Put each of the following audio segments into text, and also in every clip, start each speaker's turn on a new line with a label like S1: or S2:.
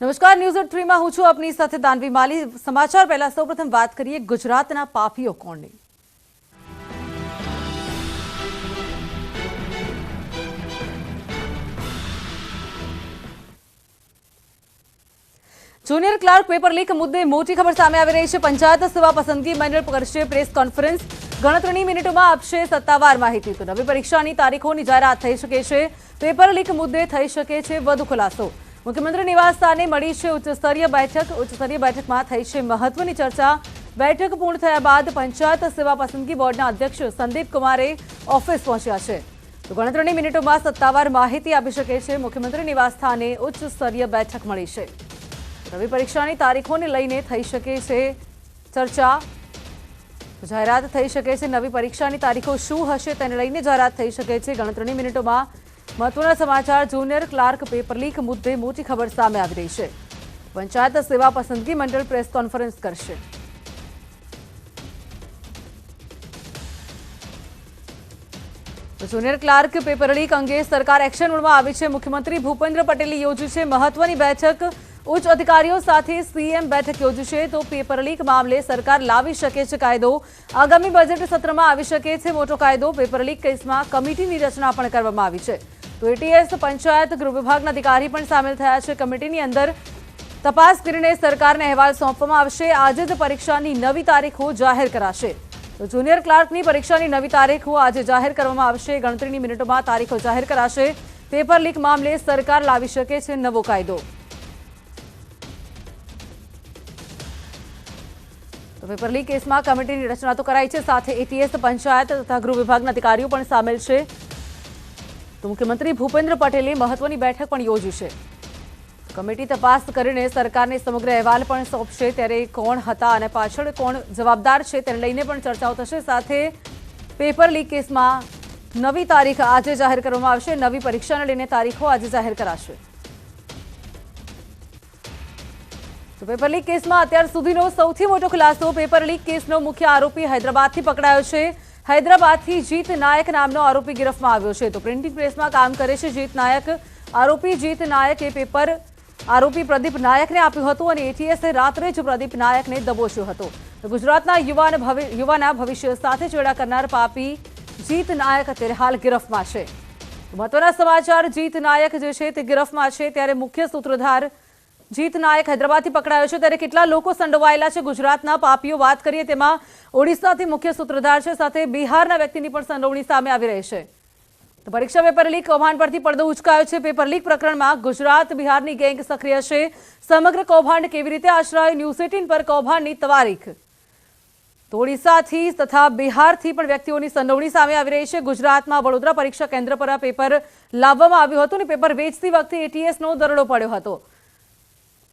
S1: નમસ્કાર, ન્યૂઝ 3 હું છું આપની સાથે દાનવી માલી। સમાચાર પહેલા સૌપ્રથમ વાત કરીએ ગુજરાતના પાપીઓ કોણની। જુનિયર ક્લાર્ક પેપર લીક મુદ્દે મોટી ખબર સામે આવી રહી છે। પંચાયત સેવા પસંદગી મંડળ કરશે પ્રેસ કોન્ફરન્સ, ગણતરીની મિનિટોમાં આપશે સત્તાવાર માહિતી। તો નવી પરીક્ષાની તારીખોની જાહેરાત થઈ શકે છે। પેપર લીક મુદ્દે થઈ શકે છે વધુ ખુલાસો। મુખ્યમંત્રી નિવાસ સ્થાને મળી છે ઉચ્ચસ્તરીય બેઠક। ઉચ્ચસ્તરીય બેઠકમાં થઈ છે મહત્વની ચર્ચા। બેઠક પૂર્ણ થયા બાદ પંચાયત સેવા પસંદગી બોર્ડના અધ્યક્ષ સંદીપ કુમારે ઓફિસ પહોંચ્યા છે। તો ગણતરીની મિનિટોમાં સત્તાવાર માહિતી આપી શકે છે। મુખ્યમંત્રી નિવાસ સ્થાને ઉચ્ચસ્તરીય બેઠક મળી છે। નવી પરીક્ષાની તારીખોને લઈને થઈ શકે છે ચર્ચા। જાહેરાત થઈ શકે છે નવી પરીક્ષાની તારીખો શું હશે તેને લઈને જાહેરાત થઈ શકે છે। ગણતરીની મિનિટોમાં મહત્વના સમાચાર। જુનિયર ક્લાર્ક પેપર લીક મુદ્દે મોટી ખબર સામે આવી રહી છે। પંચાયત સેવા પસંદગી મંડળ પ્રેસ કોન્ફરન્સ કરશે। જુનિયર ક્લાર્ક પેપર લીક અંગે સરકાર એક્શન મોડમાં આવી છે। મુખ્યમંત્રી ભૂપેન્દ્ર પટેલે યોજી છે મહત્વની બેઠક। ઉચ્ચ અધિકારીઓ સાથે સીએમ બેઠક યોજી છે। તો પેપર લીક મામલે સરકાર લાવી શકે છે કાયદો। આગામી બજેટ સત્રમાં આવી શકે છે મોટો કાયદો। પેપર લીક કેસમાં કમિટીની રચના પણ કરવામાં આવી છે। તો એટીએસ, પંચાયત, ગૃહ વિભાગના અધિકારી પણ સામેલ થયા છે। કમિટીની અંદર તપાસ કરીને સરકારને અહેવાલ સોંપવામાં આવશે। આજે જ પરીક્ષાની નવી તારીખો જાહેર કરાશે। તો જુનિયર ક્લાર્કની પરીક્ષાની નવી તારીખો આજે જાહેર કરવામાં આવશે। ગણતરીની મિનિટોમાં તારીખો જાહેર કરાશે। પેપર લીક મામલે સરકાર લાવી શકે છે નવો કાયદો। તો પેપર લીક કેસમાં કમિટીની રચના તો કરાઈ છે, સાથે એટીએસ, પંચાયત તથા ગૃહ વિભાગના અધિકારીઓ પણ સામેલ છે। તો મુખ્યમંત્રી ભૂપેન્દ્ર પટેલે મહત્વની બેઠક પણ યોજી છે। કમિટી તપાસ કરીને સરકારને સમગ્ર અહેવાલ પણ સોંપશે। ત્યારે કોણ હતા અને પાછળ કોણ જવાબદાર છે તેને લઈને પણ ચર્ચાઓ થશે। સાથે પેપર લીક કેસમાં નવી તારીખ આજે જાહેર કરવામાં આવશે। નવી પરીક્ષાને લઈને તારીખો આજે જાહેર કરાશે। તો પેપર લીક કેસમાં અત્યાર સુધીનો સૌથી મોટો ખુલાસો। પેપર લીક કેસનો મુખ્ય આરોપી હૈદરાબાદથી પકડાયો છે। હૈદરાબાદથી જીત નાયક નામનો આરોપી ગિરફમાં આવ્યો છે। તો પ્રિન્ટિંગ પ્રેસમાં કામ કરે છે જીત નાયક। આરોપી જીત નાયકે પેપર આરોપી પ્રદીપ નાયકને આપ્યું હતું અને એટીએસે રાત્રે જ પ્રદીપ નાયકને દબોચ્યો હતો। તો ગુજરાતના યુવાના ભવિષ્ય સાથે ચેડા કરનાર પાપી જીત નાયક અત્યારે હાલ ગિરફમાં છે। મહત્વના સમાચાર। જીત નાયક જે છે તે ગિરફમાં છે। ત્યારે મુખ્ય સૂત્રધાર જીત નાયક હૈદરાબાદથી પકડાયો છે। ત્યારે કેટલા લોકો સંડોવાયેલા છે ગુજરાતના પાપીઓ વાત કરીએ તેમાં ઓડિશાથી મુખ્ય સૂત્રધાર છે, સાથે બિહારના વ્યક્તિની પણ સંડોવણી સામે આવી રહી છે। તો પરીક્ષા પેપર લીક કૌભાંડ પરથી પડદો ઉચકાયો છે। પેપર લીક પ્રકરણમાં ગુજરાત બિહારની ગેંગ સક્રિય છે। સમગ્ર કૌભાંડ કેવી રીતે આશરાય, ન્યૂઝ 18 પર કૌભાંડની તારીખ। તો ઓડિશાથી તથા બિહારથી પણ વ્યક્તિઓની સંડોવણી સામે આવી રહી છે। ગુજરાતમાં વડોદરા પરીક્ષા કેન્દ્ર પર આ પેપર લાવવામાં આવ્યું હતું અને પેપર વેચતી વખતે એટીએસનો દરોડો પડ્યો હતો।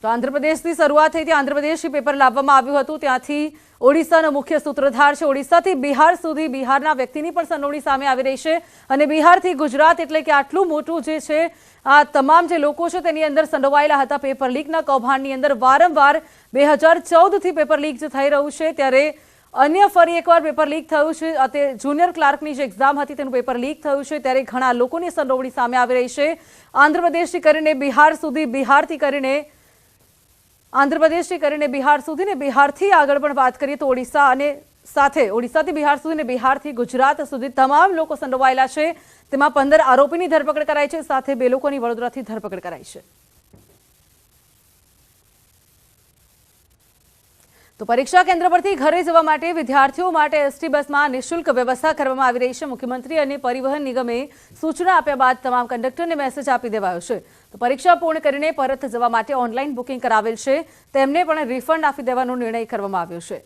S1: તો આંધ્રપ્રદેશથી શરૂઆત થઈ, ત્યાં આંધ્રપ્રદેશથી પેપર લાવવામાં આવ્યું હતું, ત્યાંથી ઓડિશાનો મુખ્ય સૂત્રધાર છે। ઓડિશાથી બિહાર સુધી બિહારના વ્યક્તિની પણ સંડોવણી સામે આવી રહી છે અને બિહારથી ગુજરાત, એટલે કે આટલું મોટું જે છે આ તમામ જે લોકો છે તેની અંદર સંડોવાયેલા હતા પેપર લીકના કૌભાંડની અંદર। વારંવાર 2014થી પેપર લીક જે થઈ રહ્યું છે, ત્યારે અન્ય ફરી એકવાર પેપર લીક થયું છે। તે જુનિયર ક્લાર્કની જે એક્ઝામ હતી તેનું પેપર લીક થયું છે। ત્યારે ઘણા લોકોની સંડોવણી સામે આવી રહી છે। આંધ્રપ્રદેશથી કરીને બિહાર સુધી, બિહારથી કરીને આંધ્રપ્રદેશથી કરીને બિહાર સુધી ને બિહારથી આગળ પણ વાત કરીએ તો ઓડિશા અને સાથે ઓડિશાથી બિહાર સુધી ને બિહારથી ગુજરાત સુધી તમામ લોકો સંડોવાયેલા છે। તેમાં 15 આરોપીની ધરપકડ કરાઈ છે, સાથે 2 લોકોની વડોદરાથી ધરપકડ કરાઈ છે। તો પરીક્ષા કેન્દ્ર પરથી ઘરે જવા માટે વિદ્યાર્થીઓ માટે એસટી બસમાં નિઃશુલ્ક વ્યવસ્થા કરવામાં આવી રહી છે। મુખ્યમંત્રી અને પરિવહન નિગમે સૂચના આપ્યા બાદ તમામ કંડક્ટરને મેસેજ આપી દેવાયો છે। તો પરીક્ષા પૂર્ણ કરીને પરત જવા માટે ઓનલાઈન બુકિંગ કરાવેલ છે તેમને પણ રિફંડ આપી દેવાનો નિર્ણય કરવામાં આવ્યો છે।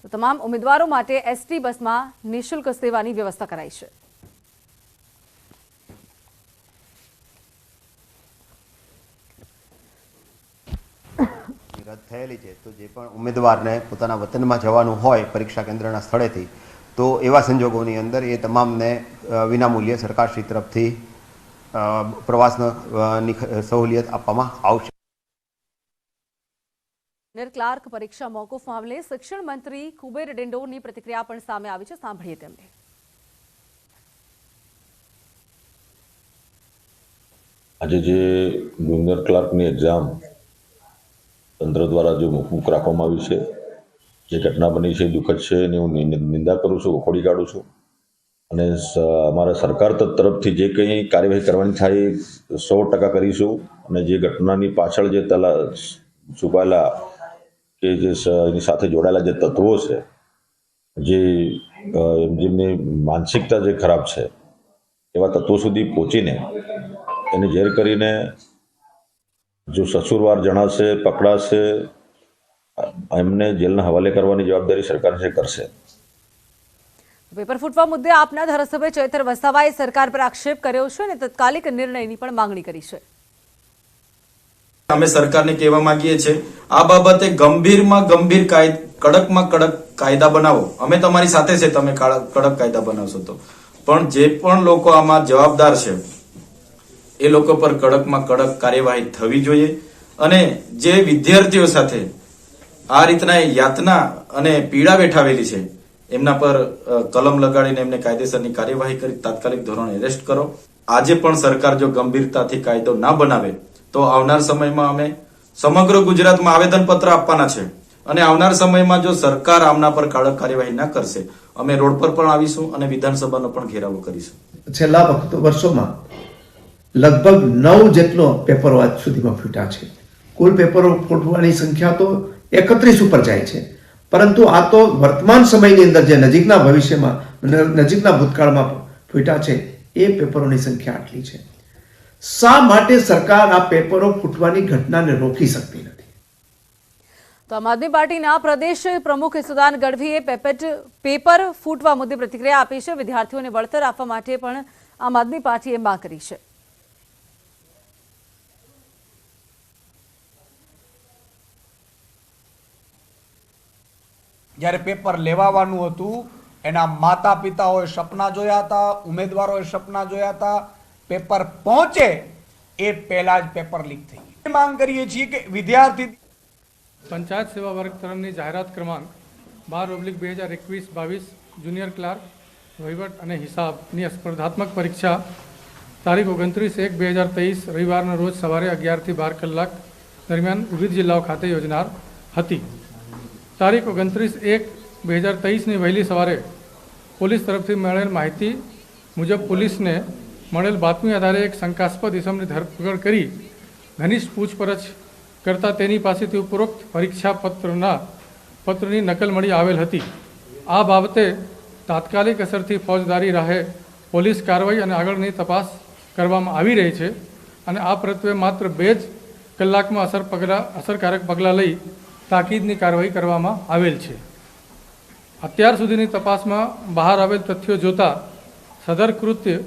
S1: તો તમામ ઉમેદવારો માટે એસટી બસમાં નિઃશુલ્ક સેવાની વ્યવસ્થા કરાઈ છે।
S2: રદ થયેલી છે, તો જે પણ ઉમેદવારને પોતાના વતનમાં જવાનું હોય પરીક્ષા કેન્દ્રના સ્થળેથી, તો એવા સંજોગોની અંદર એ તમામને વિનામૂલ્યે સરકારશ્રી તરફથી પ્રવાસની સહુલિયત આપવામાં આવશે।
S1: જુનિયર ક્લાર્ક પરીક્ષા મોકૂફ મામલે શિક્ષણ મંત્રી કુબેર ડિંડોરની પ્રતિક્રિયા પણ સામે આવી છે। સાંભળીએ તેમને।
S3: આજે જે જુનિયર ક્લાર્કની એક્ઝામ તંત્ર દ્વારા જો મૂક રાખવામાં આવી છે, જે ઘટના બની છે દુઃખદ છે એની હું નિંદા કરું છું, વખોડી કાઢું છું. અને અમારા સરકાર તરફથી જે કંઈ કાર્યવાહી કરવાની થાય 100% કરીશું. અને જે ઘટનાની પાછળ જે છુપાયેલા કે જે એની સાથે જોડાયેલા જે તત્વો છે, જેમની માનસિકતા જે ખરાબ છે, એવા તત્વો સુધી પહોંચીને એને ઝેર કરીને જો કસૂરવાર જણાશે, પકડાશે, એમને જેલના હવાલે કરવાની જવાબદારી સરકાર જે કરશે.
S1: પેપર ફૂટવા મુદ્દે આપના ધારાસભ્ય ચૈતર વસાવાએ સરકાર પર આક્ષેપ કર્યો છે અને તાત્કાલિક નિર્ણયની પણ માંગણી કરી છે.
S4: અમે સરકારને કહેવા માંગીએ છીએ આ બાબતે ગંભીરમાં ગંભીર કડકમાં કડક કાયદા બનાવો. અમે તમારી સાથે છે, તમે કડક કાયદા બનાવશો તો. પણ જે પણ લોકો આમાં જવાબદાર છે એ લોકો પર કડકમાં કડક કાર્યવાહી થવી જોઈએ. અને જે વિદ્યાર્થીઓ સાથે આ રીતના યાતના અને પીડા વેઠાવેલી છે એમના પર કલમ લગાડીને એમને કાયદેસરની કાર્યવાહી કરી તાત્કાલિક ધોરણે એરેસ્ટ કરો. આજે પણ સરકાર જો ગંભીરતાથી કાયદો ના બનાવે તો આવનાર સમયમાં અમે સમગ્ર ગુજરાતમાં આવેદનપત્ર આપવાના છે. અને આવનાર સમયમાં જો સરકાર આમના પર કડક કાર્યવાહી ના કરશે અમે રોડ પર પણ આવીશું અને વિધાનસભાનો પણ ઘેરાવો કરીશું.
S5: છેલ્લા વર્ષોમાં લગભગ 9 જેટલો પેપરો આજ સુધીમાં ફૂટ્યા છે. કુલ પેપરો ફૂટવાની સંખ્યા તો 31 ઉપર જાય છે. પરંતુ આ તો વર્તમાન સમયની અંદર જે નજીકના ભવિષ્યમાં નજીકના ભૂતકાળમાં ફૂટ્યા છે એ પેપરોની સંખ્યા આટલી છે. શા માટે સરકાર આ પેપરો ફૂટવાની ઘટનાને રોકી શકતી નથી?
S1: તો આમ આદમી પાર્ટીના પ્રદેશ પ્રમુખ સુદાન ગઢવીએ પેપર ફૂટવા મુદ્દે પ્રતિક્રિયા આપી છે. વિદ્યાર્થીઓને વળતર આપવા માટે પણ આમ આદમી પાર્ટીએ માંગ કરી છે.
S6: જ્યારે પેપર લેવાવાનું હતું એના માતા પિતાઓએ સપના જોયા હતા, ઉમેદવારોએ સપના જોયા હતા, પેપર પહોંચે એ પહેલા જ પેપર લીક થઈ ગયું. માંગ કરીએ છીએ કે વિદ્યાર્થી
S7: પંચાયત સેવા વર્ગ તરફની જાહેરાત ક્રમાંક 12/2021-22 જુનિયર ક્લાર્ક વહીવટ અને હિસાબની સ્પર્ધાત્મક પરીક્ષા તારીખ 29/1/2023 રવિવારના રોજ સવારે 11 થી 12 કલાક દરમિયાન વિવિધ જિલ્લાઓ ખાતે યોજનાર હતી. તારીખ 29/1/2023ની વહેલી સવારે પોલીસ તરફથી મળેલ માહિતી મુજબ પોલીસને મળેલ બાતમી આધારે એક શંકાસ્પદ ઇસમની ધરપકડ કરી ઘનિષ્ઠ પૂછપરછ કરતાં તેની પાસેથી ઉપરોક્ત પરીક્ષા પત્રની નકલ મળી આવેલ હતી. આ બાબતે તાત્કાલિક અસરથી ફોજદારી રાહે પોલીસ કાર્યવાહી અને આગળની તપાસ કરવામાં આવી રહી છે. અને આ પ્રત્યે માત્ર 2 જ કલાકમાં અસરકારક પગલાં લઈ તાકીદની કાર્યવાહી કરવામાં આવેલ છે. અત્યાર સુધીની તપાસમાં બહાર આવેલ તથ્યો જોતા સદર કૃત્ય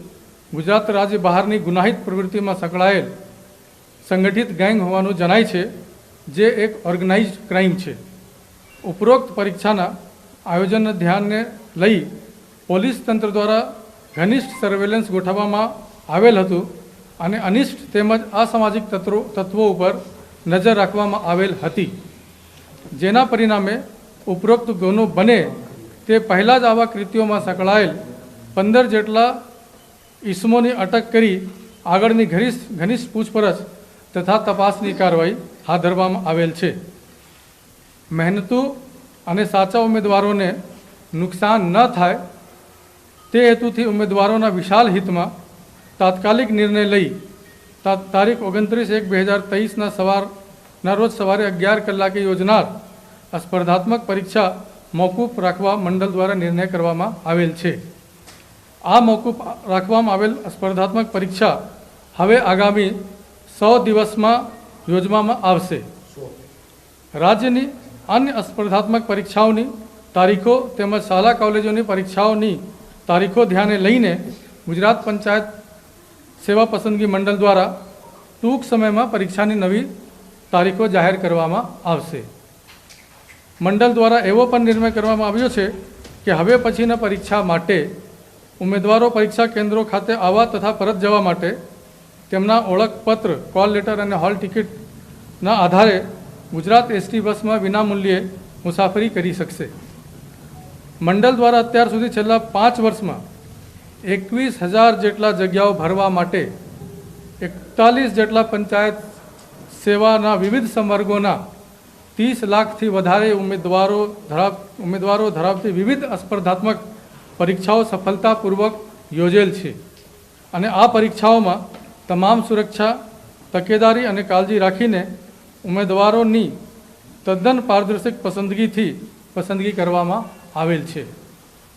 S7: ગુજરાત રાજ્ય બહારની ગુનાહિત પ્રવૃત્તિમાં સંકળાયેલ સંગઠિત ગેંગ હોવાનું જણાય છે, જે એક ઓર્ગેનાઇઝડ ક્રાઇમ છે. ઉપરોક્ત પરીક્ષાના આયોજનને ધ્યાને લઈ પોલીસ તંત્ર દ્વારા ઘનિષ્ઠ સર્વેલન્સ ગોઠવવામાં આવેલ હતું અને અનિષ્ટ તેમજ અસામાજિક તત્વો ઉપર નજર રાખવામાં આવેલ હતી. જેના પરિણામે ઉપરોક્ત ગુનો બને તે પહેલાં જ આવા કૃત્યોમાં સંકળાયેલ 15 જેટલા ઇસમોની અટક કરી આગળની ઘનિષ્ઠ પૂછપરછ તથા તપાસની કાર્યવાહી હાથ ધરવામાં આવેલ છે. મહેનતુ અને સાચા ઉમેદવારોને નુકસાન ન થાય તે હેતુથી ઉમેદવારોના વિશાળ હિતમાં તાત્કાલિક નિર્ણય લઈ તારીખ 29/1/2023ના રોજ સવારે 11 કલાકે યોજનાર સ્પર્ધાત્મક પરીક્ષા મોકૂફ રાખવા મંડળ દ્વારા નિર્ણય કરવામાં આવેલ છે. આ મોકૂફ રાખવામાં આવેલ સ્પર્ધાત્મક પરીક્ષા હવે આગામી 100 દિવસમાં યોજવામાં આવશે. રાજ્યની અન્ય સ્પર્ધાત્મક પરીક્ષાઓની તારીખો તેમજ શાળા કોલેજોની પરીક્ષાઓની તારીખો ધ્યાને લઈને ગુજરાત પંચાયત સેવા પસંદગી મંડળ દ્વારા ટૂંક સમયમાં પરીક્ષાની નવી તારીખો જાહેર કરવામાં આવશે. મંડળ દ્વારા એવો પણ નિર્ણય કરવામાં આવ્યો છે કે હવે પછીના પરીક્ષા માટે ઉમેદવારો પરીક્ષા કેન્દ્રો ખાતે આવવા તથા પરત જવા માટે તેમના ઓળખપત્ર, કોલ લેટર અને હોલ ટિકિટના આધારે ગુજરાત એસટી બસમાં વિનામૂલ્યે મુસાફરી કરી શકશે. મંડળ દ્વારા અત્યાર સુધી છેલ્લા 5 વર્ષમાં 21,000 જેટલા જગ્યાઓ ભરવા માટે 41 જેટલા પંચાયત સેવાના વિવિધ સંવર્ગોના 30 લાખથી વધારે ઉમેદવારો ધરાવતી વિવિધ સ્પર્ધાત્મક પરીક્ષાઓ સફળતાપૂર્વક યોજેલ છે અને આ પરીક્ષાઓમાં તમામ સુરક્ષા તકેદારી અને કાળજી રાખીને ઉમેદવારોની તદ્દન પારદર્શક પસંદગી કરવામાં આવેલ છે,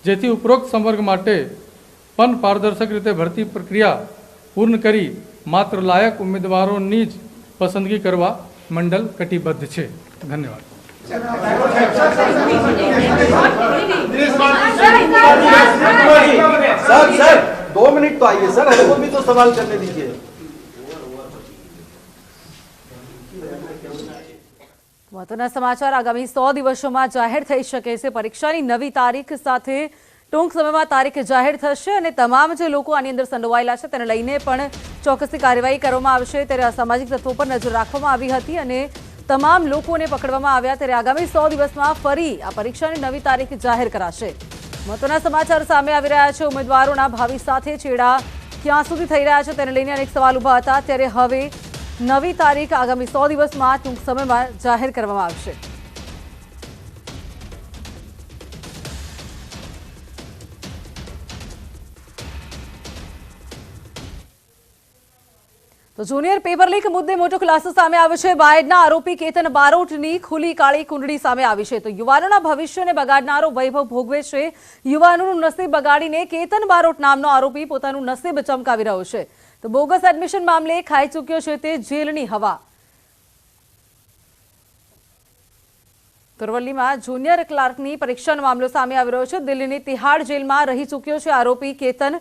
S7: જેથી ઉપરોક્ત સંવર્ગ માટે પણ પારદર્શક રીતે ભરતી પ્રક્રિયા પૂર્ણ કરી માત્ર લાયક ઉમેદવારોની જ પસંદગી કરવા મંડળ કટિબદ્ધ છે. ધન્યવાદ.
S8: सर 2 मिनट तो आइए सर, हमको भी तो सवाल करने दीजिए.
S1: મહત્વના સમાચાર આગામી 100 દિવસોમાં જાહેર થઈ શકે છે પરીક્ષાની નવી તારીખ સાથે ટૂંક સમયમાં તારીખ જાહેર થશે અને તમામ જે લોકો આની અંદર સંડોવાયેલા છે તેને લઈને પણ ચોક્કસથી કાર્યવાહી કરવામાં આવશે. ત્યારે અસામાજિક તત્વો પર નજર રાખવામાં આવી હતી અને તમામ લોકોને પકડવામાં આવ્યા. ત્યારે આગામી 100 દિવસમાં ફરી આ પરીક્ષાની નવી તારીખ જાહેર કરાશે. મહત્વના સમાચાર સામે આવી રહ્યા છે. ઉમેદવારોના ભાવિ સાથે ચેડા ક્યાં સુધી થઈ રહ્યા છે તેને લઈને અનેક સવાલ ઉભા હતા. ત્યારે હવે નવી તારીખ આગામી 100 દિવસમાં ટૂંક સમયમાં જાહેર કરવામાં આવશે. તો જુનિયર પેપર લીક મુદ્દે મોટો ખુલાસો સામે આવ્યો છે. બાયડના આરોપી કેતન બારોટની ખુલ્લી કાળી કુંડળી સામે આવી છે. તો યુવાનોના ભવિષ્યને બગાડનારો વૈભવ ભોગવે છે. યુવાનોનું નસીબ બગાડીને કેતન બારોટ નામનો આરોપી પોતાનું નસીબ ચમકાવી રહ્યો છે. તો બોગસ એડમિશન મામલે ખાઈ ચૂક્યો છે તે જેલની હવા. તરવલ્લીમાં જુનિયર ક્લાર્કની પરીક્ષાનો મામલો સામે આવી રહ્યો છે. દિલ્હીની તિહાડ જેલમાં રહી ચૂક્યો છે આરોપી કેતન.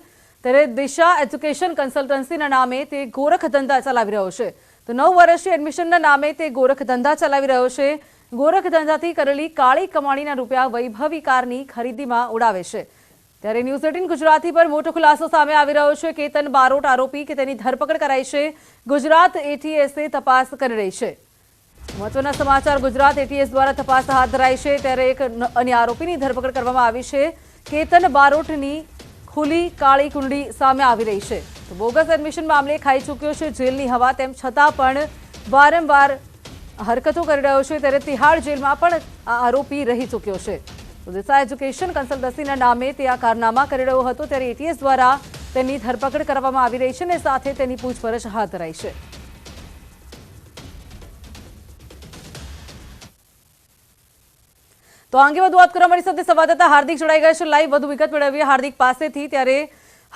S1: ત્યારે દિશા એજ્યુકેશન કન્સલ્ટન્સીના નામે તે ગોરખ ધંધા ચલાવી રહ્યો છે. તો 9 વર્ષથી એડમિશનના નામે તે ગોરખ ધંધા ચલાવી રહ્યો છે. ગોરખ ધંધાથી કરેલી કાળી કમાણીના રૂપિયા વૈભવી કારની ખરીદીમાં ઉડાવે છે. ત્યારે ન્યૂઝ 18 ગુજરાતી પર મોટો ખુલાસો સામે આવી રહ્યો છે. કેતન બારોટ આરોપી કે તેની ધરપકડ કરાઈ છે. ગુજરાત એટીએસે તપાસ કરી રહી છે. મહત્વના સમાચાર ગુજરાત એટીએસ દ્વારા તપાસ હાથ ધરાઈ છે. ત્યારે એક અન્ય આરોપીની ધરપકડ કરવામાં આવી છે. કેતન બારોટની ખુલ્લી કાળી કુંડળી સામે આવી રહી છે. તો બોગસ એડમિશન મામલે ખાઈ ચૂક્યો છે જેલની હવા. તેમ છતાં પણ વારંવાર હરકતો કરી રહ્યો છે. ત્યારે તિહાડ જેલમાં પણ આ આરોપી રહી ચૂક્યો છે. તો દિશા એજ્યુકેશન કન્સલ્ટન્સીના નામે તે આ કારનામા કરી રહ્યો હતો. ત્યારે એટીએસ દ્વારા તેની ધરપકડ કરવામાં આવી રહી છે અને સાથે તેની પૂછપરછ હાથ ધરાઈ છે. તો અંગે વધુ વાત કરવા મારી સાથે સંવાદદાતા હાર્દિક જોડાઈ ગયા છે. લાઈવ વધુ વિગત મેળવીએ હાર્દિક પાસેથી. ત્યારે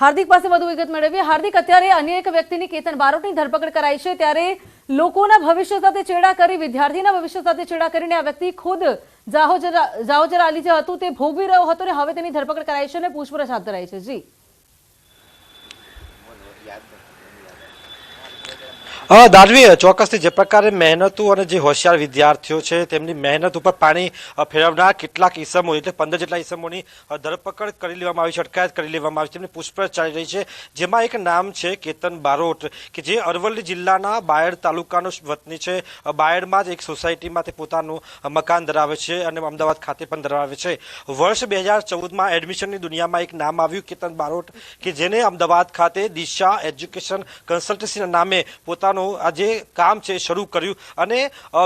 S1: હાર્દિક પાસે વધુ વિગત મેળવીએ. હાર્દિક, અત્યારે અન્ય એક વ્યક્તિની કેતન બારોટની ધરપકડ કરાઈ છે. ત્યારે લોકોના ભવિષ્ય સાથે ચેડા કરી, વિદ્યાર્થીના ભવિષ્ય સાથે ચેડા કરીને આ વ્યક્તિ ખુદ જાઓ જરા અલી જે હતું તે ભોગવી રહ્યો હતો અને હવે તેની ધરપકડ કરાઈ છે અને પૂછપરછ હાથ ધરાઈ છે. જી
S9: દાનવી, ચોક્કસથી જે પ્રકારે મહેનતુ અને જે હોશિયાર વિદ્યાર્થીઓ છે તેમની મહેનત ઉપર પાણી ફેરવનાર કેટલાક ઈસમો એટલે 15 જેટલા ઈસમોની ધરપકડ કરી લેવામાં આવી છે, અટકાયત કરી લેવામાં આવી છે. તેમની પૂછપરછ ચાલી રહી છે. જેમાં એક નામ છે કેતન બારોટ કે જે અરવલ્લી જિલ્લાના બાયડ તાલુકાનો વતની છે. બાયડમાં જ એક સોસાયટીમાં તે પોતાનું મકાન ધરાવે છે અને અમદાવાદ ખાતે પણ ધરાવે છે. વર્ષ 2014માં એડમિશનની દુનિયામાં એક નામ આવ્યું કેતન બારોટ કે જેને અમદાવાદ ખાતે દિશા એજ્યુકેશન કન્સલ્ટન્સીના નામે પોતાનું આ જે કામ છે શરૂ કર્યું અને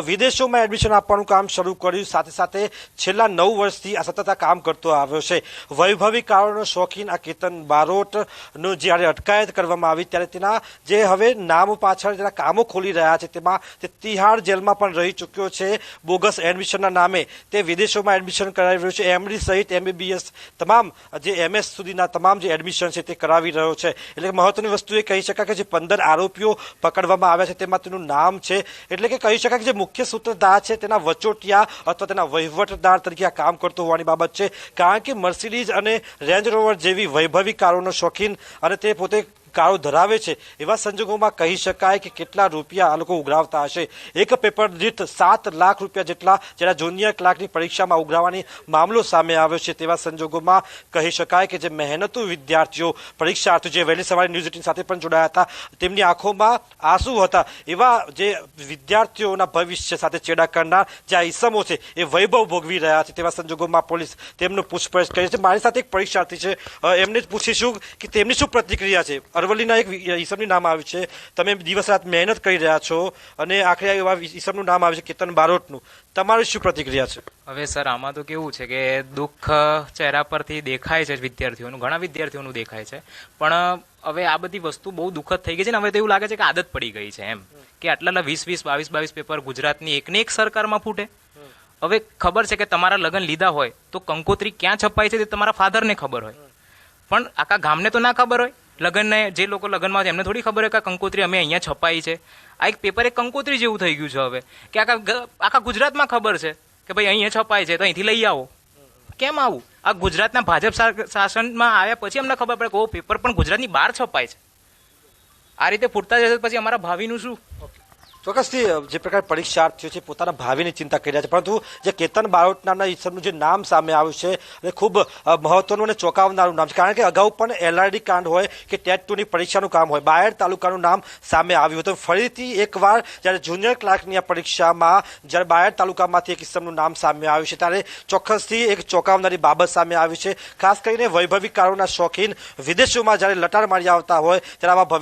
S9: વિદેશોમાં એડમિશન આપવાનું કામ શરૂ કર્યું. સાથે સાથે છેલ્લા 9 વર્ષથી આ સતત આ કામ કરતો આવ્યો છે. વૈભવી કારોનો શોખીન આ કેતન બારોટનો જ્યારે અટકાયત કરવામાં આવી ત્યારે તેના જે હવે નામ પાછળ જેના કામો ખોલી રહ્યા છે તેમાં તે તિહાડ જેલમાં પણ રહી ચૂક્યો છે. બોગસ એડમિશનના નામે તે વિદેશોમાં એડમિશન કરાવી રહ્યો છે. એમડી સહિત MBBS તમામ જે MS સુધીના તમામ જે એડમિશન છે તે કરાવી રહ્યો છે. એટલે મહત્વની વસ્તુ એ કહી શકાય કે જે 15 આરોપીઓ પકડવામાં આવ્યા છે તેમાં તેનું નામ છે. એટલે કે કહી શકાય કે જે મુખ્ય સૂત્રધાર છે તેના વચોટિયા અથવા તેના વહીવટદાર તરીકે આ કામ કરતો હોવાની બાબત છે. કારણ કે મર્સિડીઝ અને રેન્જ રોવર જેવી વૈભવી કારોનો શોખીન અને તે પોતે કારો ધરાવે છે. એવા સંજોગોમાં કહી શકાય કે કેટલા રૂપિયા આ લોકો ઉઘરાવતા હશે. એક પેપર દીઠ 7 લાખ રૂપિયા જેટલા જેના જુનિયર ક્લાર્કની પરીક્ષામાં ઉઘરાવવાની મામલો સામે આવ્યો છે. તેવા સંજોગોમાં કહી શકાય કે જે મહેનતુ વિદ્યાર્થીઓ પરીક્ષાર્થીઓ જે વહેલી સવારે ન્યૂઝ 18 સાથે પણ જોડાયા હતા તેમની આંખોમાં આંસુ હતા. એવા જે વિદ્યાર્થીઓના ભવિષ્ય સાથે ચેડા કરનાર જે આ ઈસમો છે એ વૈભવ ભોગવી રહ્યા છે. તેવા સંજોગોમાં પોલીસ તેમનું પૂછપરછ કરી છે. મારી સાથે એક પરીક્ષાર્થી છે, એમને જ પૂછીશું કે તેમની શું પ્રતિક્રિયા છે. અરવલ્લીના એક ઈસમનું નામ આવ્યું છે, તમે દિવસ રાત મહેનત કરી રહ્યા છો અને આખરે એવા ઈસમનું નામ આવ્યું છે કેતન બારોટનું, તમારી શું પ્રતિક્રિયા છે?
S10: હવે સર આમાં તો કેવું છે કે દુઃખ ચહેરા પરથી દેખાય છે વિદ્યાર્થીઓનું, ઘણા વિદ્યાર્થીઓનું દેખાય છે, પણ હવે આ બધી વસ્તુ બહુ દુઃખદ થઈ ગઈ છે ને હવે તો એવું લાગે છે કે આદત પડી ગઈ છે એમ, કે આટલા 22 પેપર ગુજરાતની એકને એક સરકારમાં ફૂટે. હવે ખબર છે કે તમારા લગ્ન લીધા હોય તો કંકોત્રી ક્યાં છપાય છે તે તમારા ફાધરને ખબર હોય, પણ આખા ગામને તો ના ખબર હોય. લગ્નને જે લોકો લગ્નમાં હોય એમને થોડી ખબર હોય કે કંકોત્રી અમે અહીંયા છપાઈ છે. આ એક પેપર એક કંકોત્રી જેવું થઈ ગયું છે હવે, કે આખા ગુજરાતમાં ખબર છે કે ભાઈ અહીંયા છપાય છે તો અહીંથી લઈ આવો. કેમ આવું? આ ગુજરાતના ભાજપ શાસનમાં આવ્યા પછી અમને ખબર પડે કે ઓ પેપર પણ ગુજરાતની બહાર છપાય છે. આ રીતે ફૂટતા જશે પછી અમારા ભાવિનું શું?
S9: ચોક્કસથી જે પ્રકાર પરીક્ષાર્થીઓ છે પોતાના ભાવિની ચિંતા કરી રહ્યા છે, પરંતુ જે કેતન બારોટ નામના ઈસમનું જે નામ સામે આવ્યું છે અને ખૂબ મહત્વનું અને ચોંકાવનારું નામ છે, કારણ કે અગાઉ પણ LRD કાંડ હોય કે ટેટ 2ની પરીક્ષાનું કામ હોય, બાયડ તાલુકાનું નામ સામે આવ્યું હતું. ફરીથી એકવાર જ્યારે જુનિયર ક્લાર્કની આ પરીક્ષામાં જ્યારે બાયડ તાલુકામાંથી એક ઈસમનું નામ સામે આવ્યું છે ત્યારે ચોક્કસથી એક ચોંકાવનારી બાબત સામે આવી છે. ખાસ કરીને વૈભવી કારોના શોખીન વિદેશોમાં જ્યારે લટાર મારી આવતા હોય ત્યારે આવા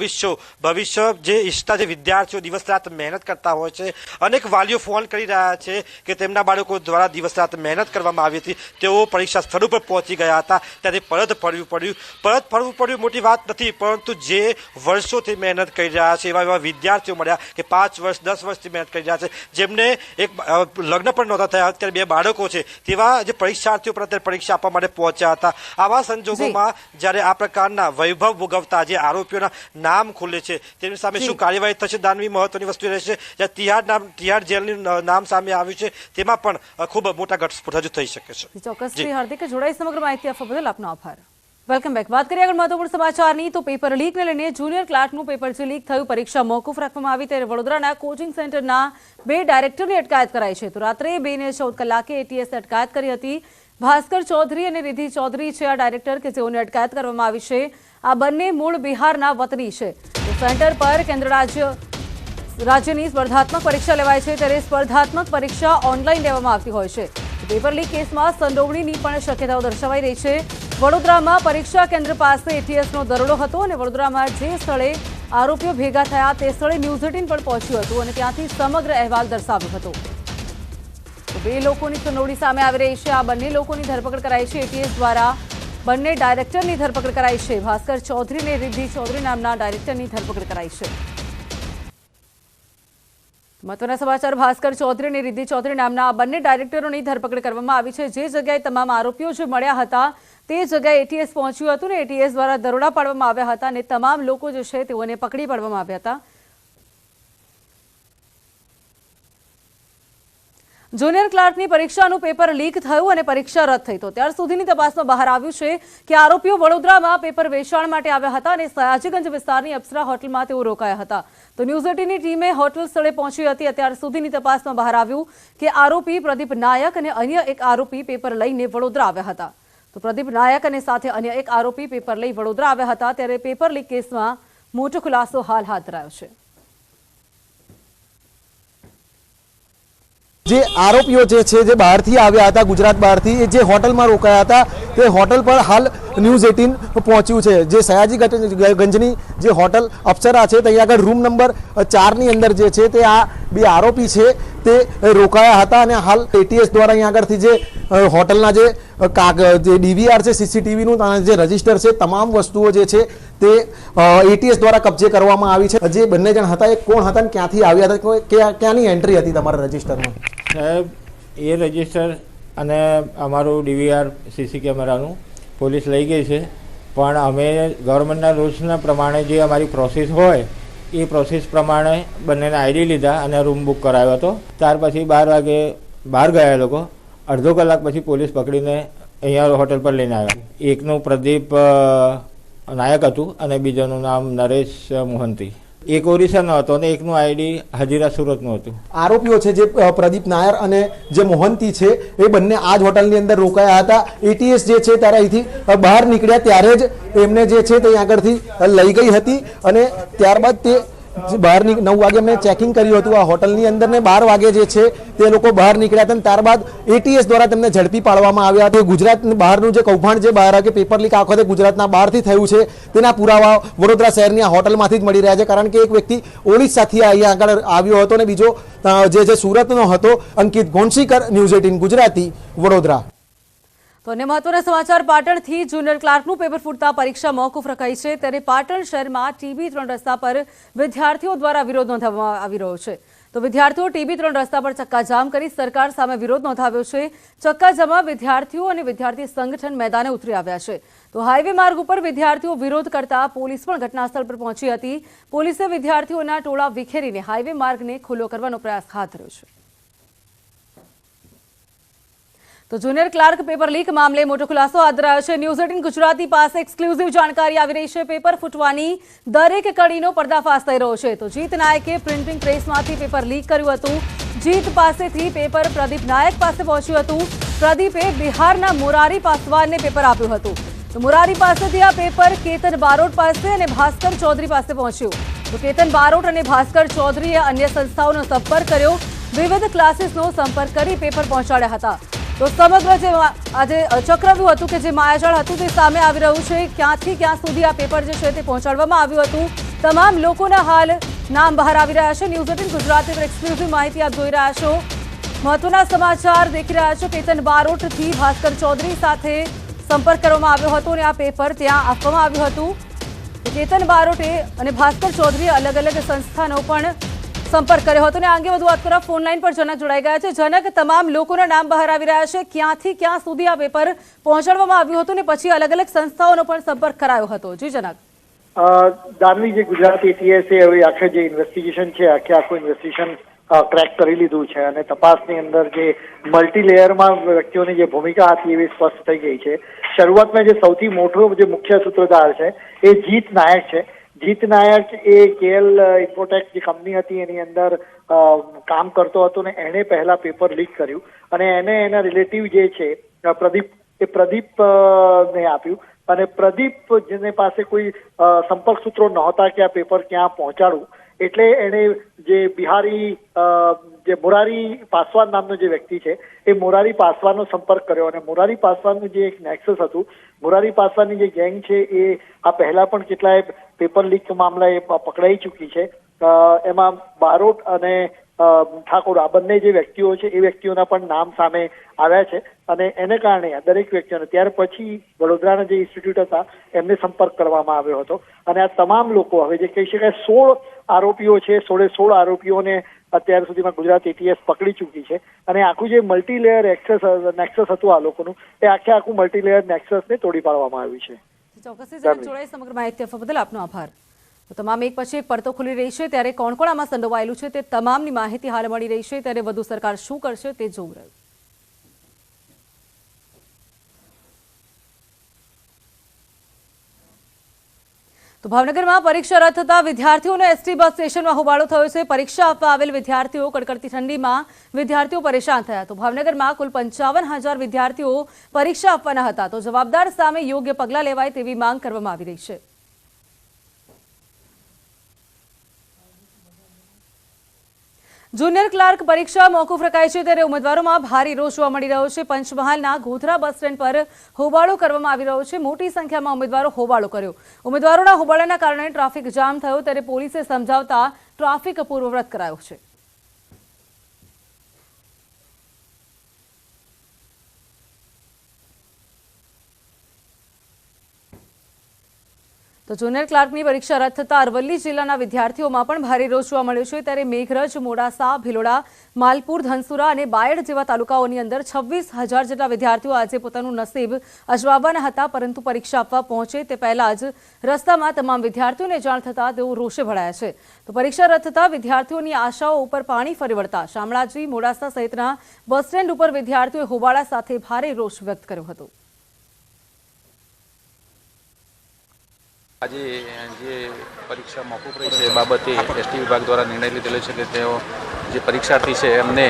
S9: ભવિષ્ય જે ઈચ્છતા જે વિદ્યાર્થીઓ દિવસ રાત મહેનત કરતા હોય છે, અનેક વાલીઓ ફોન કરી રહ્યા છે કે તેમના બાળકો દ્વારા દિવસ રાત મહેનત કરવામાં આવી હતી, તેઓ પરીક્ષા સ્થળ ઉપર પહોંચી ગયા હતા ત્યારે પરત ફરવું પડ્યું મોટી વાત નથી, પરંતુ જે વર્ષોથી મહેનત કરી રહ્યા છે એવા વિદ્યાર્થીઓ મળ્યા કે 5 વર્ષ 10 વર્ષથી મહેનત કરી રહ્યા છે, જેમને એક લગ્ન પણ નહોતા થયા, અત્યારે 2 બાળકો છે, તેવા જે પરીક્ષાર્થીઓ પર અત્યારે પરીક્ષા આપવા માટે પહોંચ્યા હતા. આવા સંજોગોમાં જ્યારે આ પ્રકારના વૈભવ ભોગવતા જે આરોપીઓના નામ ખુલે છે તેમની સામે શું કાર્યવાહી થશે? દાનવી મહત્વની વસ્તુ રહેશે. તિહાડ જેલનું નામ સામે આવ્યું છે તેમાં પણ ખૂબ મોટા ઘટસ્ફોટ હજુ થઈ શકે છે.
S1: ચોક્કસથી હાર્દિક જોડાઈ સમગ્ર માહિતી આપવા બદલ આપનો આભાર. Welcome back. વાત કરીએ આગળ મહત્વપૂર્ણ સમાચારની તો પેપર લીકને લઈને જુનિયર ક્લાર્કનું પેપર જે લીક થયું, પરીક્ષા મોકૂફ રાખવામાં આવી ત્યારે વડોદરાના કોચિંગ સેન્ટરના 2 ડાયરેક્ટરની અટકાયત કરાઈ છે. તો રાત્રે 2 ને 14 કલાકે ATS અટકાયત કરી હતી. ભાસ્કર ચૌધરી અને રિધિ ચૌધરી છે આ ડાયરેક્ટર કે જેઓની અટકાયત કરવામાં આવી છે. આ બંને મૂળ બિહારના વતની છે. સેન્ટર પર કેન્દ્ર રાજ્યની સ્પર્ધાત્મક પરીક્ષા લેવાય છે ત્યારે સ્પર્ધાત્મક પરીક્ષા ઓનલાઈન લેવામાં આવતી હોય છે. પેપર લીક કેસમાં સંડોવણીની પણ શક્યતાઓ દર્શાવાઈ રહી છે. વડોદરામાં પરીક્ષા કેન્દ્ર પાસે ATSનો દરોડો હતો અને વડોદરામાં જે સ્થળે આરોપીઓ ભેગા થયા તે સ્થળે ન્યૂઝ 18 પણ પહોંચ્યું હતું અને ત્યાંથી સમગ્ર અહેવાલ દર્શાવ્યો હતો. 2 લોકોની સંડોવણી સામે આવી રહી છે. આ બંને લોકોની ધરપકડ કરાઈ છે ATS દ્વારા. બંને ડાયરેક્ટરની ધરપકડ કરાઈ છે. ભાસ્કર ચૌધરી અને રિદ્ધિ ચૌધરી નામના ડાયરેક્ટરની ધરપકડ કરાઈ છે. મહત્વના સમાચાર, ભાસ્કર ચૌધરી અને રિદ્ધિ ચૌધરી નામના બંને ડાયરેક્ટરોની ધરપકડ કરવામાં આવી છે. જે જગ્યાએ તમામ આરોપીઓ જે મળ્યા હતા તે જગ્યાએ ATS પહોંચ્યું હતું ને ATS દ્વારા દરોડા પાડવામાં આવ્યા હતા અને તમામ લોકો જે છે તેઓને પકડી પાડવામાં આવ્યા હતા. જુનિયર ક્લાર્કની પરીક્ષાનું પેપર લીક થયું અને પરીક્ષા રદ થઈ તો ત્યાર સુધીની તપાસમાં બહાર આવ્યું છે કે આરોપીઓ વડોદરામાં પેપર વેચાણ માટે આવ્યા હતા અને સયાજીગંજ વિસ્તારની અપ્સરા હોટલમાં તેઓ રોકાયા હતા. તો ન્યૂઝ 18ની ટીમે હોટલ સ્થળે પહોંચી હતી. અત્યાર સુધીની તપાસમાં બહાર આવ્યું કે આરોપી પ્રદીપ નાયક અને અન્ય એક આરોપી પેપર લઈને વડોદરા આવ્યા હતા. તો પ્રદીપ નાયક અને સાથે અન્ય એક આરોપી પેપર લઈ વડોદરા આવ્યા હતા ત્યારે પેપર લીક કેસમાં મોટો ખુલાસો હાલ હાથ ધરાયો છે.
S11: જે આરોપીઓ છે જે બહારથી આવ્યા હતા, ગુજરાત બહારથી, જે હોટલમાં રોકાયા હતા તે હોટલ પર હાલ ન્યૂઝ 18 પહોંચ્યું છે. જે સયાજીગંજની જે હોટલ અપ્સરા છે ત્યાં આગળ રૂમ નંબર 4ની અંદર જે છે તે આ 2 આરોપી છે તે રોકાયા હતા અને હાલ ATS દ્વારા અહીંયા આગળથી જે હોટલના જે DVR છે, CCTVનું જે રજિસ્ટર છે, તમામ વસ્તુઓ જે છે તે ATS દ્વારા કબજે કરવામાં આવી છે. જે બંને જણ હતા એ કોણ હતા અને ક્યાંથી આવ્યા હતા, ક્યાંની એન્ટ્રી હતી તમારા રજિસ્ટરમાં?
S12: સાહેબ, એ રજિસ્ટર અને અમારું DVR CC કેમેરાનું પોલીસ લઈ ગઈ છે, પણ અમે ગવર્મેન્ટના રૂલ્સના પ્રમાણે જે અમારી પ્રોસેસ હોય એ પ્રોસેસ પ્રમાણે બંનેના ID લીધા અને રૂમ બુક કરાવ્યો હતો. ત્યાર પછી 12 વાગે બહાર ગયા લોકો. અડધો કલાક પછી પોલીસ પકડીને અહીંયા હોટલ પર લઈને આવ્યા. એકનું પ્રદીપ નાયક હતું અને બીજાનું નામ નરેશ મોહંતી. એક ઓરિસ્સાનો હતો અને એકનું ID હજીરા સુરતનું હતું.
S11: આરોપીઓ છે જે પ્રદીપ નાયર અને જે મોહંતી છે એ બંને આ જ હોટલની અંદર રોકાયા હતા. ATS જે છે ત્યારે અહીંથી બહાર નીકળ્યા ત્યારે જ એમને જે છે તે આગળથી લઈ ગઈ હતી અને ત્યારબાદ તે બહાર 9 વાગે અમને ચેકિંગ કર્યું હતું આ હોટલની અંદર ને 12 વાગે જે છે તે લોકો બહાર નીકળ્યા હતા. ત્યારબાદ ATS દ્વારા તેમને ઝડપી પાડવામાં આવ્યા હતા. ગુજરાત બહારનું જે કૌભાંડ જે બહાર કે પેપર લીક આખો ગુજરાતના બહારથી થયું છે તેના પુરાવા વડોદરા શહેરની આ હોટલમાંથી જ મળી રહ્યા છે. કારણ કે એક વ્યક્તિ ઓડિશાથી અહીંયા આગળ આવ્યો હતો અને બીજો જે સુરતનો હતો અંકિત ગોંડસીકર, ન્યૂઝ 18 ગુજરાતી, વડોદરા.
S1: તો અન્ય મહત્વના સમાચાર પાટણથી જુનિયર ક્લાર્કનું પેપર ફૂટતા પરીક્ષા મોકૂફ રખાઈ છે. ત્યારે પાટણ શહેરમાં TB3 રસ્તા પર વિદ્યાર્થીઓ દ્વારા વિરોધ નોંધાવવામાં આવી રહ્યો છે. તો વિદ્યાર્થીઓ TB3 રસ્તા પર ચક્કાજામ કરી સરકાર સામે વિરોધ નોંધાવ્યો છે. ચક્કાજામમાં વિદ્યાર્થીઓ અને વિદ્યાર્થી સંગઠન મેદાને ઉતરી આવ્યા છે. તો હાઈવે માર્ગ ઉપર વિદ્યાર્થીઓ વિરોધ કરતા પોલીસ પણ ઘટનાસ્થળ પર પહોંચી હતી. પોલીસે વિદ્યાર્થીઓના ટોળા વિખેરીને હાઈવે માર્ગને ખુલ્લો કરવાનો પ્રયાસ હાથ ધર્યો છે. તો જુનિયર ક્લાર્ક પેપર લીક મામલે મોટો ખુલાસો હાથ ધરાયો છે. ન્યૂઝ 18 ગુજરાતી પાસે એક્સક્લુઝિવ જાણકારી આવી રહી છે. પેપર ફૂટવાની દરેક કડીનો પર્દાફાશ થઈ રહ્યો છે. તો જીત નાયકે પ્રિન્ટિંગ પ્રેસમાંથી પેપર લીક કર્યું હતું. જીત પાસેથી પેપર પ્રદીપ નાયક પાસે પહોંચ્યું હતું. પ્રદીપે બિહારના મોરારી પાસવાનને પેપર આપ્યું હતું. તો મોરારી પાસેથી આ પેપર કેતન બારોટ પાસે અને ભાસ્કર ચૌધરી પાસે પહોંચ્યું. તો કેતન બારોટ અને ભાસ્કર ચૌધરીએ અન્ય સંસ્થાઓનો સંપર્ક કર્યો. વિવિધ ક્લાસીસનો સંપર્ક કરી પેપર પહોંચાડ્યા હતા. તો સમગ્ર જે આજે ચક્રવ્યૂહ હતું કે જે માયાજાળ હતું તે સામે આવી રહ્યું છે. ક્યાંથી ક્યાં સુધી આ પેપર જે છે તે પહોંચાડવામાં આવ્યું હતું. તમામ લોકોના હાલ નામ બહાર આવી રહ્યા છે. ન્યૂઝ 18 ગુજરાતી પર એક્સક્લુઝિવ માહિતી આપ જોઈ રહ્યા છો. મહત્વના સમાચાર દેખી રહ્યા છો. કેતન બારોટથી ભાસ્કર ચૌધરી સાથે સંપર્ક કરવામાં આવ્યો હતો અને આ પેપર ત્યાં આપવામાં આવ્યું હતું. કેતન બારોટે અને ભાસ્કર ચૌધરીએ અલગ અલગ સંસ્થાનો પણ સંપર્ક કર્યો હતો. અને આ અંગે વધુ વાત કરવા ફોન લાઈન પર જનક જોડાઈ ગયા છે. જનક, તમામ લોકોના નામ બહાર આવી રહ્યા છે. ક્યાંથી ક્યાં સુધી આ પેપર પહોંચાડવામાં આવ્યું હતું ને પછી અલગ અલગ સંસ્થાઓનો પણ સંપર્ક કરાયો હતો? જી જનક.
S13: દાનવી, જે ગુજરાતી ATS હવે આખે જે ઇન્વેસ્ટિગેશન છે આખું ઇન્વેસ્ટિગેશન ક્રેક કરી લીધું છે અને તપાસની અંદર જે મલ્ટીલેયરમાં વ્યક્તિઓની જે ભૂમિકા હતી એવી સ્પષ્ટ થઈ ગઈ છે. શરૂઆતમાં જે સૌથી મોટો જે મુખ્ય સૂત્રધાર છે એ જીત નાયક છે. જીત નાયક એ KL ઇન્ફોટેક જે કંપની હતી એની અંદર કામ કરતો હતો ને એણે પહેલા પેપર લીક કર્યું અને એને એના રિલેટિવ જે છે પ્રદીપ ને આપ્યું. અને પ્રદીપ જેને પાસે કોઈ સંપર્ક સૂત્રો નહોતા કે આ પેપર ક્યાં પહોંચાડવું, એટલે એણે જે બિહારી જે મોરારી પાસવાન નામનો જે વ્યક્તિ છે એ મોરારી પાસવાનનો સંપર્ક કર્યો. અને મોરારી પાસવાનનું જે એક નેક્સસ હતું, મોરારી પાસવાનની જે ગેંગ છે એ આ પહેલા પણ કેટલાય પેપર લીક મામલા એ પકડાઈ ચૂકી છે. એમાં બારોટ અને ઠાકોર આ બંને જે વ્યક્તિઓ છે એ વ્યક્તિઓના પણ નામ સામે આવ્યા છે. અને એને કારણે દરેક વ્યક્તિઓને ત્યાર પછી વડોદરાના જે ઇન્સ્ટિટ્યૂટ હતા એમને સંપર્ક કરવામાં આવ્યો હતો. અને આ તમામ લોકો હવે જે કહી શકાય 16 આરોપીઓ છે, 16 આરોપીઓને અત્યાર સુધીમાં ગુજરાત ATS પકડી ચૂકી છે. અને આખું જે મલ્ટીલેયર નેક્સસ હતું આ લોકોનું એ આખું મલ્ટીલેયર નેક્સસને તોડી પાડવામાં આવ્યું છે.
S1: ચોક્કસથી જોડાઈ સમગ્ર માહિતી આપવા બદલ આપનો આભાર. તો તમામ એક પછી એક પડતો ખુલી રહી છે. ત્યારે કોણ કોણ આમાં સંડોવાયેલું છે તે તમામની માહિતી હાલ મળી રહી છે. ત્યારે વધુ સરકાર શું કરશે તે જોવું રહ્યું. તો ભાવનગરમાં પરીક્ષા રદ થતા વિદ્યાર્થીઓને ST બસ સ્ટેશનમાં હોબાળો થયો છે. પરીક્ષા આપવા આવેલ વિદ્યાર્થીઓ કડકડતી ઠંડીમાં વિદ્યાર્થીઓ પરેશાન થયા. તો ભાવનગરમાં કુલ 55,000 વિદ્યાર્થીઓ પરીક્ષા આપવાના હતા. તો જવાબદાર સામે યોગ્ય પગલાં લેવાય તેવી માંગ કરવામાં આવી રહી છે. જુનિયર ક્લાર્ક પરીક્ષા મોકૂફ રખાઈ છે. ત્યારે ઉમેદવારોમાં ભારે રોષ જોવા મળી રહ્યો છે. પંચમહાલના ગોધરા બસ સ્ટેન્ડ પર હોબાળો કરવામાં આવી રહ્યો છે. મોટી સંખ્યામાં ઉમેદવારો હોબાળો કર્યો. ઉમેદવારોના હોબાળાના કારણે ટ્રાફિક જામ થયો. ત્યારે પોલીસે સમજાવતા ટ્રાફિક પૂર્વવત કરાયો છે. તો જુનિયર ક્લાર્કની પરીક્ષા રદ થતા અરવલ્લી જિલ્લાના વિદ્યાર્થીઓમાં પણ ભારે રોષ જોવા મળ્યો છે. ત્યારે મેઘરજ, મોડાસા, ભિલોડા, માલપુર, ધનસુરા અને બાયડ જેવા તાલુકાઓની અંદર 26,000 જેટલા વિદ્યાર્થીઓ આજે પોતાનું નસીબ અજમાવવાના હતા. પરંતુ પરીક્ષા આપવા પહોંચે તે પહેલા જ રસ્તામાં તમામ વિદ્યાર્થીઓને જાણ થતા તેઓ રોષે ભરાયા છે. તો પરીક્ષા રદ થતા વિદ્યાર્થીઓની આશાઓ ઉપર પાણી ફરી વળતા શામળાજી, મોડાસા સહિતના બસ સ્ટેન્ડ ઉપર વિદ્યાર્થીઓએ હોબાળા સાથે ભારે રોષ વ્યક્ત કર્યો હતો.
S14: આજે જે પરીક્ષા મોકૂફ રહી છે એ બાબતે ST વિભાગ દ્વારા નિર્ણય લીધેલો છે કે તેઓ જે પરીક્ષાર્થી છે એમને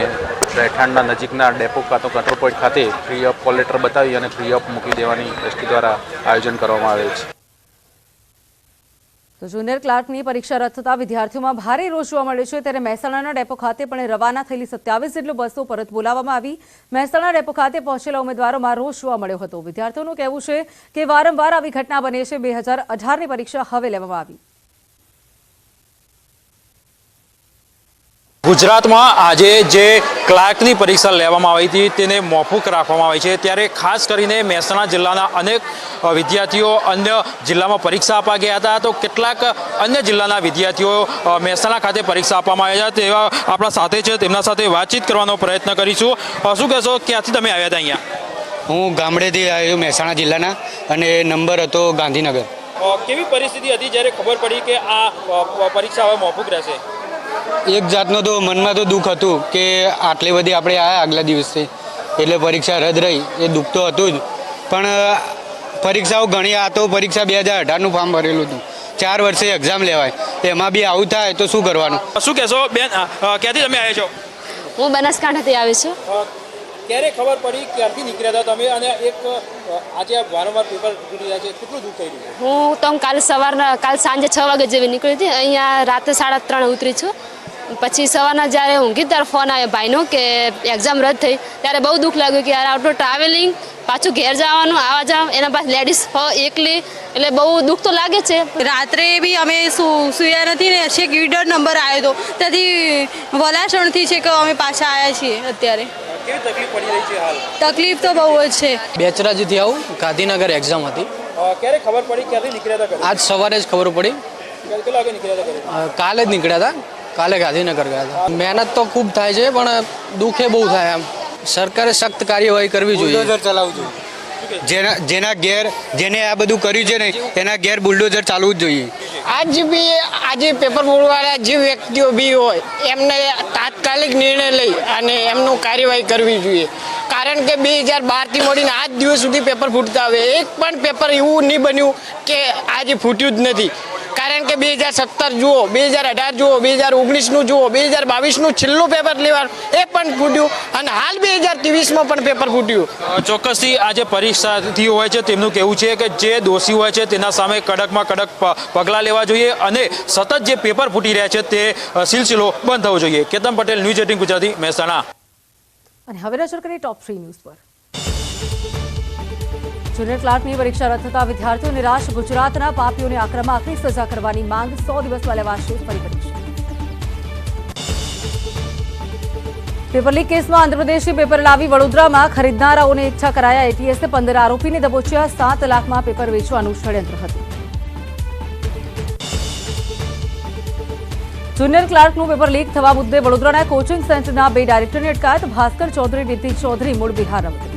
S14: રહેઠાણના નજીકના ડેપો કાં તો કંટ્રોલ પોઈન્ટ ખાતે ફ્રી ઓફ કોલ લેટર બતાવી અને ફ્રી ઓફ મૂકી દેવાની ST દ્વારા આયોજન કરવામાં આવેલ છે.
S1: તો તો જુનિયર ક્લાર્કની પરીક્ષા રદ થતા વિદ્યાર્થીઓમાં ભારે રોષ જોવા મળ્યો છે ત્યારે મહેસાણાના ડેપો ખાતે પણ રવાના થયેલી 27 જેટલી બસો પરત બોલાવવામાં આવી। મહેસાણા ડેપો ખાતે પહોંચેલા ઉમેદવારોમાં રોષ જોવા મળ્યો હતો। વિદ્યાર્થીઓનું કહેવું છે કે વારંવાર આવી ઘટના બને છે। 2018ની પરીક્ષા હવે લેવામાં આવી।
S15: ગુજરાતમાં આજે જે ક્લાર્કની પરીક્ષા લેવામાં આવી હતી તેને મોકૂફ રાખવામાં આવી છે ત્યારે ખાસ કરીને મહેસાણા જિલ્લાના અનેક વિદ્યાર્થીઓ અન્ય જિલ્લામાં પરીક્ષા આપવા ગયા હતા તો કેટલાક અન્ય જિલ્લાના વિદ્યાર્થીઓ મહેસાણા ખાતે પરીક્ષા આપવામાં આવ્યા હતા તેવા આપણા સાથે છે તેમના સાથે વાતચીત કરવાનો પ્રયત્ન કરીશું। શું કહેશો, ક્યાંથી તમે આવ્યા હતા અહીંયા?
S16: હું ગામડેથી આવ્યો મહેસાણા જિલ્લાના અને નંબર હતો ગાંધીનગર।
S15: કેવી પરિસ્થિતિ હતી જ્યારે ખબર પડી કે આ પરીક્ષા હવે મોકૂફ રહેશે?
S16: એક જાતનો તો મનમાં તો દુઃખ હતું કે આટલી બધી આપણે આવ્યા આગલા દિવસે એટલે પરીક્ષા રદ રહી, એ દુઃખ તો હતું જ। પણ પરીક્ષાઓ ઘણી આ તો પરીક્ષા 2018નું ફોર્મ ભરેલું હતું, 4 વર્ષે એક્ઝામ લેવાય, એમાં બી આવું થાય તો શું કરવાનું?
S15: શું કહેશો બેન, ક્યાંથી તમે આવ્યા છો?
S17: હું બનાસકાંઠાથી આવી છું।
S15: ક્યારે ખબર પડી, ક્યારથી નીકળ્યા હતા તમે અને એક આજે વારંવાર પેપર તૂટી રહ્યા છે, કેટલું દુઃખ થઈ રહ્યું?
S17: હું તો કાલ સાંજે 6 વાગે જેવી નીકળી હતી, અહીંયા રાતે 3:30 ઉતરી છું। પછી સવારના જ્યારે ઊંઘી ત્યારે ફોન આવ્યો ભાઈનો કે એક્ઝામ રદ થઈ, ત્યારે બહુ દુઃખ લાગ્યું કે યાર આટલું ટ્રાવેલિંગ, પાછું ઘેર જવાનું, આવા જવા, એના પાસે લેડીઝ એકલી, એટલે બહુ દુઃખ તો લાગે છે।
S18: રાત્રે બી અમે સૂયા નથી ને, છેક ઈડર નંબર આવ્યો હતો ત્યાંથી વલાસણથી છે કે અમે પાછા આવ્યા છીએ। અત્યારે
S15: કેવી તકલીફ પડી રહી છે હાલ?
S18: તકલીફ તો બહુ જ છે।
S16: બેચરાજીથી આવું, ગાંધીનગર એક્ઝામ હતી।
S15: ક્યારે ખબર પડી, ક્યાંથી નીકળ્યા હતા?
S16: આજ સવારે જ ખબર પડી।
S15: કેટલા વાગે નીકળ્યા હતા?
S16: કાલે જ નીકળ્યા હતા, કાલે ગાંધીનગર ગયા હતા। મહેનત તો ખૂબ થાય છે પણ દુઃખે બહુ થાય એમ। સરકારે સખ્ત કાર્યવાહી કરવી જોઈએ, ચલાવવું જોઈએ। જેના ઘેર જેને આ બધું કર્યું છે ને એના ઘેર બુલડોઝર ચાલવું જ જોઈએ।
S19: આજે પેપર બોલવાળા જે વ્યક્તિઓ બી હોય એમને તાત્કાલિક નિર્ણય લઈ અને એમનું કાર્યવાહી કરવી જોઈએ। કારણ કે 2012થી મળીને આજ દિવસ સુધી પેપર ફૂટતા આવે, એક પણ પેપર એવું નહીં બન્યું કે આજે ફૂટ્યું જ નથી। કારણ કે 2017 જુઓ, 2018 જુઓ, 2019નું જુઓ, 2022નું છેલ્લું પેપર લેવાનું એ પણ ફૂટ્યું અને હાલ 2023માં પણ પેપર ફૂટ્યું।
S15: ચોક્કસથી આ જે પરીક્ષાર્થીઓ હોય છે તેમનું કહેવું છે કે જે દોષી હોય છે તેના સામે કડકમાં કડક પગલાં લેવા જોઈએ અને સતત જે પેપર ફૂટી રહ્યા છે તે સિલસિલો બંધ થવો જોઈએ। કેતન પટેલ, ન્યૂઝ 18 ગુજરાતી, મહેસાણા।
S1: અને હવે નજર કરીએ ટોપ 3 ન્યૂઝ પર। જુનિયર ક્લાર્કની પરીક્ષા રદ થતા વિદ્યાર્થીઓ નિરાશ। ગુજરાતના પાપીઓને આકરામાં આકરી સજા કરવાની માંગ, 100 દિવસમાં લેવાશે ફરી પરીક્ષા। પેપર લીક કેસમાં આંધ્રપ્રદેશી પેપર લાવી વડોદરામાં ખરીદનારાઓને ઈચ્છા કરાયા। એટીએસે 15 આરોપીને દબોચ્યા। 7 લાખમાં પેપર વેચવાનું ષડયંત્ર હતું। જુનિયર ક્લાર્કનું પેપર લીક થવા મુદ્દે વડોદરાના કોચિંગ સેન્ટરના 2 ડાયરેક્ટરની અટકાયત। ભાસ્કર ચૌધરી, નીતિ ચૌધરી મૂળ બિહારના હતા।